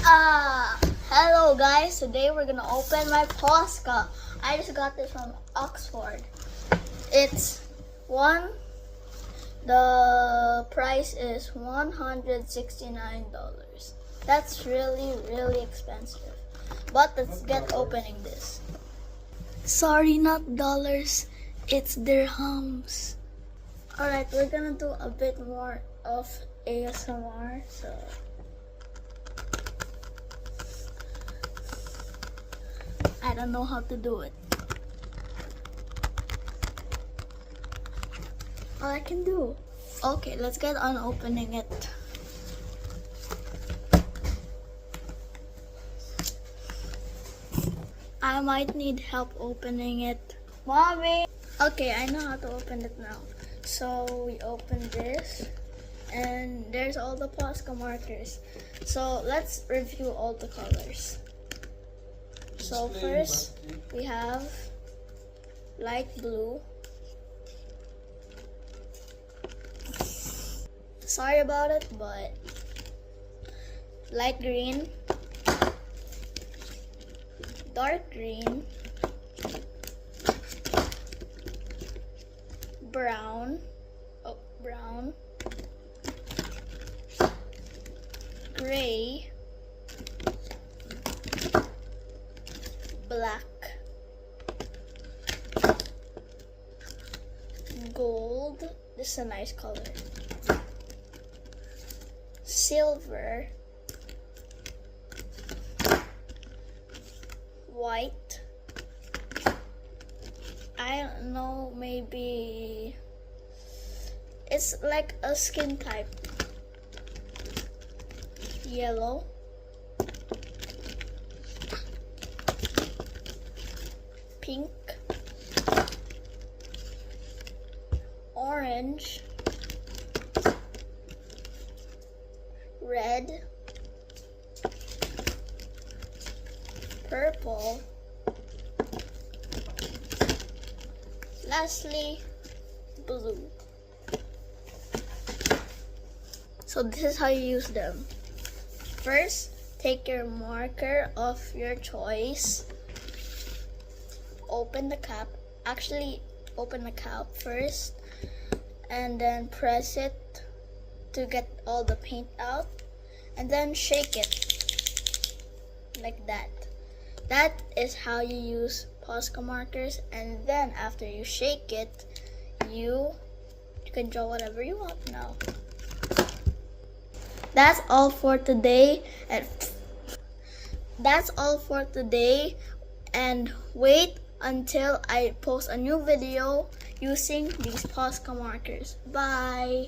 Hello guys, today we're gonna open my Posca. I just got this from Oxford. It's the price is $169. That's really expensive. But let's get opening this. Sorry, not dollars, it's dirhams. Alright, we're gonna do a bit more of ASMR, so I don't know how to do it. All I can do. Okay, let's get on opening it. I might need help opening it. Mommy! Okay, I know how to open it now. So we open this and there's all the Posca markers. So let's review all the colors. So first we have light blue. Sorry about it, but light green, dark green, brown, gray, black, gold, this is a nice color, silver, white, I don't know, maybe it's like a skin type, yellow, pink, orange, red, purple, lastly blue. So this is how you use them. First, take your marker of your choice, open the cap, open the cap first, and then press it to get all the paint out, and then shake it like that. That is how you use Posca markers, and then after you shake it, you can draw whatever you want now. That's all for today, and wait until I post a new video using these Posca markers. Bye!